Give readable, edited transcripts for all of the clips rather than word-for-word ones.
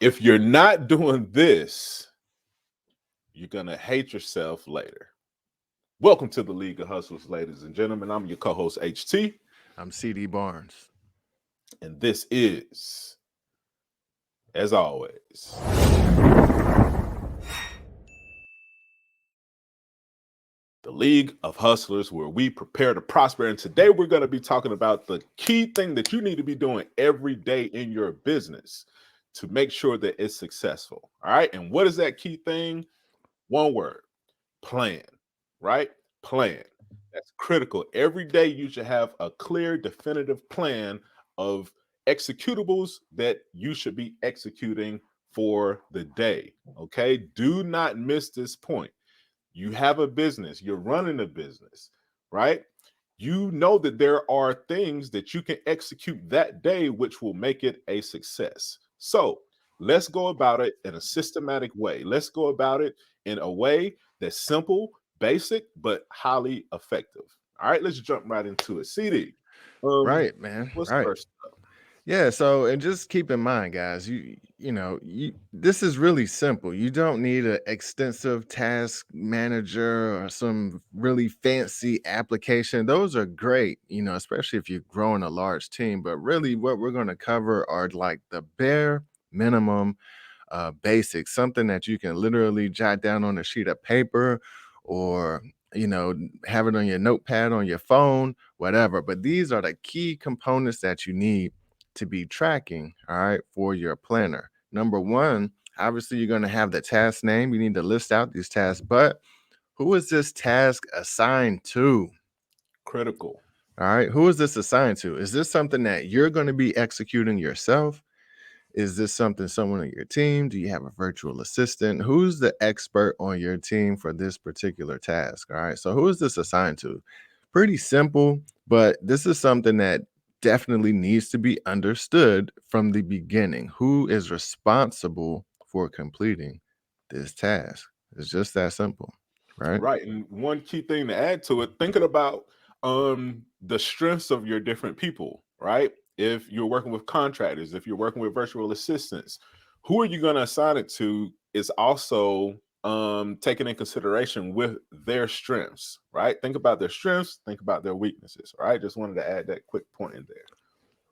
If you're not doing this, you're going to hate yourself later. Welcome to the League of Hustlers, ladies and gentlemen. I'm your co host, HT, I'm CD Barnes. and this is, as always, the League of Hustlers, where we prepare to prosper. And today we're going to be talking about the key thing that you need to be doing every day in your business to make sure that it's successful. All right. And what is that key thing? One word: plan, right? Plan. That's critical. Every day you should have a clear, definitive plan of executables that you should be executing for the day. Okay. Do not miss this point. You have a business, you're running a business, right? You know that there are things that you can execute that day which will make it a success. So let's go about it in a systematic way. Let's go about it in a way that's simple, basic, but highly effective. All right, let's jump right into it. CD, Right, man. what's Right. first up? Yeah, so and just keep in mind, guys, you this is really simple. You don't need an extensive task manager or some really fancy application. Those are great, especially if you're growing a large team. But really what we're going to cover are like the bare minimum basics, something that you can literally jot down on a sheet of paper or have it on your notepad on your phone, whatever. But these are the key components that you need to be tracking, all right, for your planner. Number one, obviously you're going to have the task name. You need to list out these tasks, but who is this task assigned to? Critical. All right, who is this assigned to? Is this something that you're going to be executing yourself? Is this something someone on your team? Do you have a virtual assistant? Who's the expert on your team for this particular task? All right. So who is this assigned to? Pretty simple, but this is something that definitely needs to be understood from the beginning. Who is responsible for completing this task? It's just that simple, right? Right. And one key thing to add to it, thinking about the strengths of your different people, right? If you're working with contractors, if you're working with virtual assistants, who are you going to assign it to is also taken in consideration with their strengths, right? Think about their strengths, think about their weaknesses, right? Just wanted to add that quick point in there.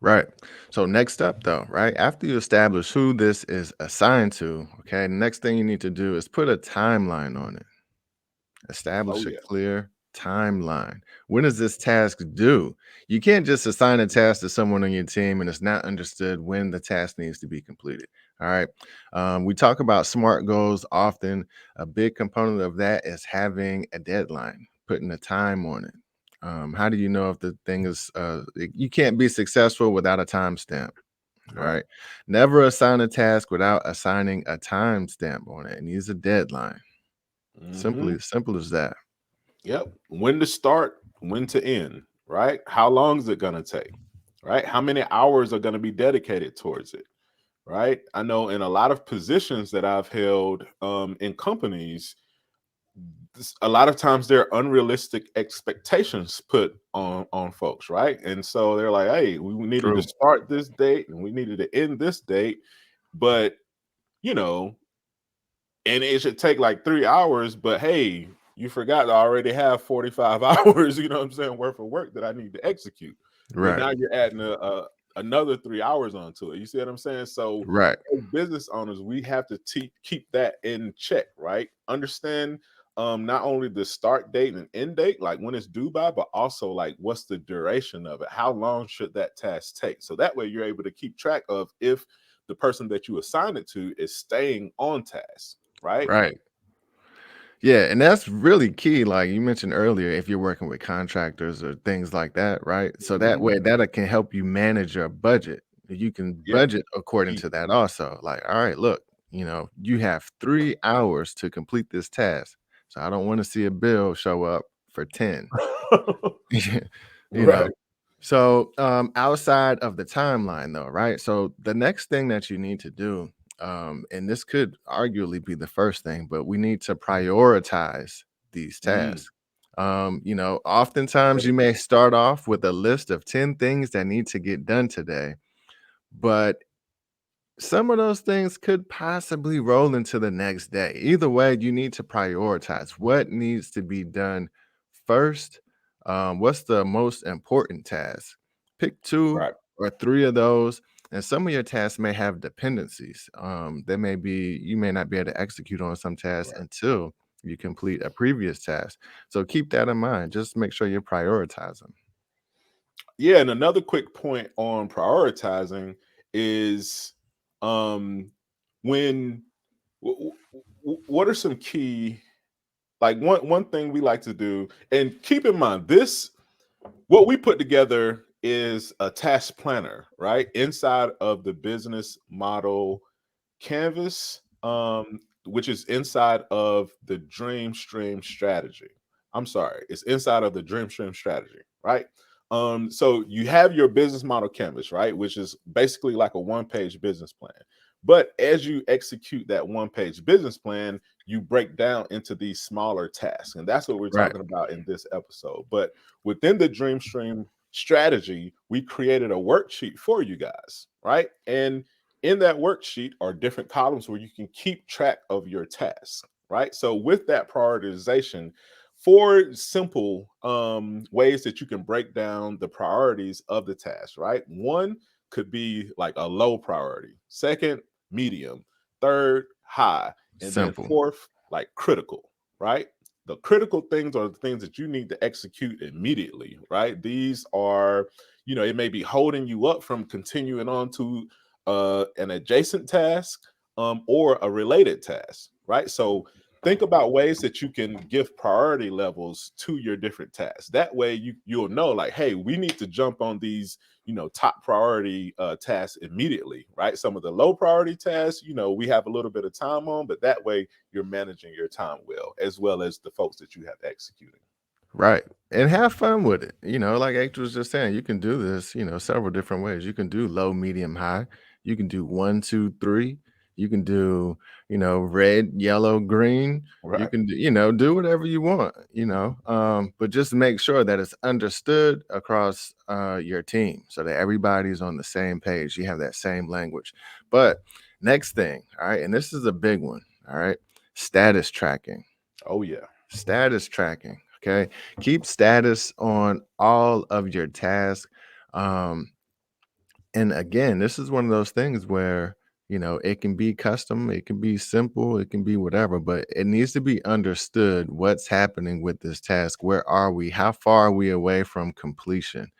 Right. So next up though, right? After you establish who this is assigned to, okay, the next thing you need to do is put a timeline on it. Oh Establish a yeah. clear timeline. When is this task due? You can't just assign a task to someone on your team and it's not understood when the task needs to be completed. All right. We talk about SMART goals often. A big component of that is having a deadline, putting a time on it. How do you know if the thing is, you can't be successful without a timestamp? All Right. right. Never assign a task without assigning a timestamp on it. It needs a deadline. Hmm. Simple as that. Yep. When to start, when to end, right? How long is it going to take? Right? How many hours are going to be dedicated towards it? Right? I know in a lot of positions that I've held in companies, a lot of times there are unrealistic expectations put on folks, right? And so they're like, "Hey, we needed to True. start this date and we needed to end this date, but you know, and it should take like 3 hours. But hey, you forgot to already have 45 hours, you know what I'm saying, worth of work that I need to execute. But Right. now you're adding another 3 hours onto it. You see what I'm saying? So Right. as business owners, we have to keep that in check, right? Understand not only the start date and end date, like when it's due by, but also like what's the duration of it? How long should that task take? So that way you're able to keep track of if the person that you assign it to is staying on task, right? Right. Yeah, and that's really key. Like you mentioned earlier, if you're working with contractors or things like that, right? So that Mhm. way that can help you manage your budget. You can Yep. budget according Key. to that also. Like, all right, look, you have 3 hours to complete this task. So I don't want to see a bill show up for 10. you Right. know. So outside of the timeline though, right? So the next thing that you need to do, and this could arguably be the first thing, but we need to prioritize these Mm, tasks. Oftentimes you may critical. start off with a list of 10 things that need to get done today, but some of those things could possibly roll into the next day. Either way, you need to prioritize what needs to be done first. What's the most important task? Pick two Right. or three of those. And some of your tasks may have dependencies. They may be, you may not be able to execute on some tasks Right. until you complete a previous task. So keep that in mind. Just make sure you're prioritizing. Yeah, and another quick point on prioritizing is um when what are some key, like one thing we like to do, and keep in mind this, what we put together is a task planner, right? Inside of the business model canvas, which is inside of the dream stream strategy. I'm sorry, it's inside of the dream stream strategy, right? So you have your business model canvas, right, which is basically like a one-page business plan. But as you execute that one-page business plan, you break down into these smaller tasks, and that's what we're Right. talking about in this episode. But within the dream stream strategy, we created a worksheet for you guys, right? And in that worksheet are different columns where you can keep track of your tasks, right? So with that prioritization, four simple ways that you can break down the priorities of the task, right? One could be like a low priority, second, medium, third, high, and then Simple. fourth, like critical, right? The critical things are the things that you need to execute immediately, right? These are, it may be holding you up from continuing on to an adjacent task, or a related task, right? So think about ways that you can give priority levels to your different tasks. That way you'll know, like, hey, we need to jump on these, top priority tasks immediately, right? Some of the low priority tasks, we have a little bit of time on, but that way you're managing your time well as the folks that you have executing. Right. And have fun with it. Like H was just saying, you can do this, several different ways. You can do low, medium, high. You can do one, two, three. You can do, red, yellow, green. You Right. can do, do whatever you want, but just make sure that it's understood across your team so that everybody's on the same page. You have that same language. But next thing, all right, and this is a big one, all right, status tracking. Oh yeah. Status tracking. Okay. Keep status on all of your tasks. Um, and again, this is one of those things where, it can be custom, it can be simple, it can be whatever, but it needs to be understood what's happening with this task. Where are we? How far are we away from completion?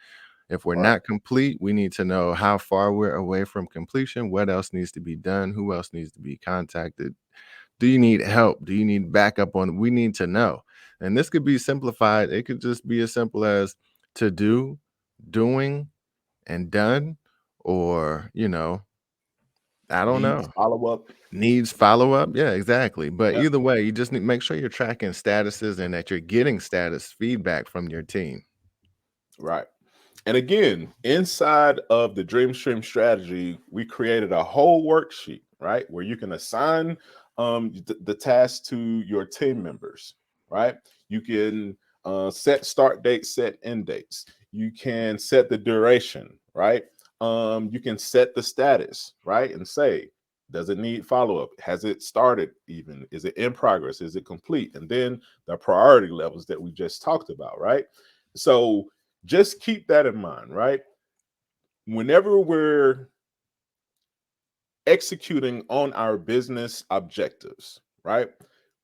If we're Right. not complete, we need to know how far we're away from completion, what else needs to be done, who else needs to be contacted. Do you need help? Do you need backup on? We need to know. And this could be simplified. It could just be as simple as to do, doing, and done, or, I don't Needs know, follow up. needs follow up. Yeah, exactly. But Yeah. either way, you just need make sure you're tracking statuses and that you're getting status feedback from your team. Right. And again, inside of the Dream Stream strategy, we created a whole worksheet, right, where you can assign the task to your team members, right? You can set start dates, set end dates. You can set the duration, right? You can set the status, right, and say, does it need follow up? Has it started even? Is it in progress? Is it complete? And then the priority levels that we just talked about, right? So just keep that in mind, right? Whenever we're executing on our business objectives, right?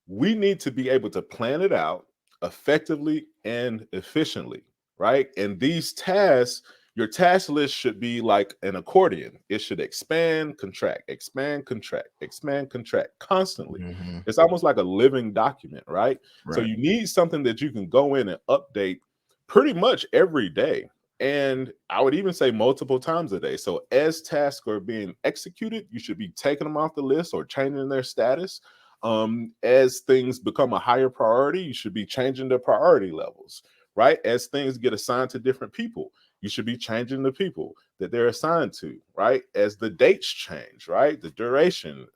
We need to be able to plan it out effectively and efficiently, right? And these tasks, your task list should be like an accordion. It should expand, contract, expand, contract constantly. Hmm. It's almost like a living document, right? So Right. you need something that you can go in and update pretty much every day, and I would even say multiple times a day. So as tasks are being executed, you should be taking them off the list or changing their status. As things become a higher priority, you should be changing the priority levels, right? As things get assigned to different people, you should be changing the people that they're assigned to, right? As the dates change, right? The duration,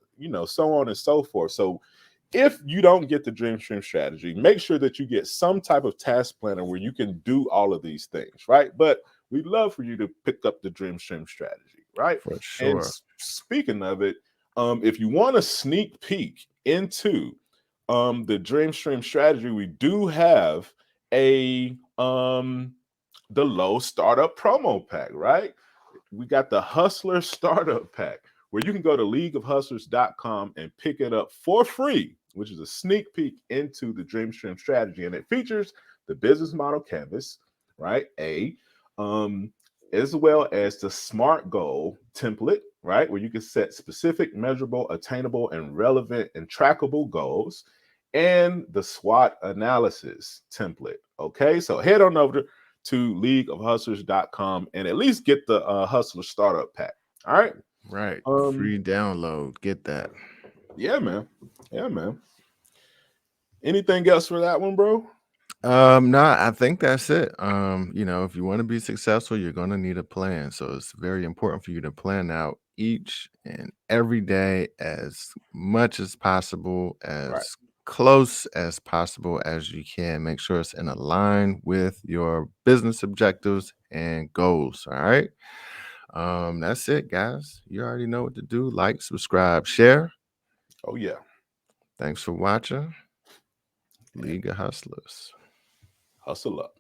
so on and so forth. So if you don't get the Dream Stream strategy, make sure that you get some type of task planner where you can do all of these things, right? But we'd love for you to pick up the Dream Stream strategy, right? For And sure. speaking of it, if you want a sneak peek into the Dream Stream strategy, we do have a the low startup promo pack, right? We got the Hustler Startup Pack where you can go to leagueofhustlers.com and pick it up for free, which is a sneak peek into the Dreamstream strategy. And it features the business model canvas, right? Um, as well as the SMART goal template, right? Where you can set specific, measurable, attainable, and relevant and trackable goals, and the SWOT analysis template. Okay, so head on over to leagueofhustlers.com and at least get the Hustler Startup Pack. All right. Right. Um, Free download. Get that. yeah, man. Yeah, man. Anything else for that one, bro? No, I think that's it. If you want to be successful, you're going to need a plan. So it's very important for you to plan out each and every day as much as possible, Right. as close as possible as you can. Make sure it's in a line with your business objectives and goals. All right. That's it, guys. You already know what to do. Like, subscribe, share. Oh, yeah. Thanks for watching And League of Hustlers. hustle up.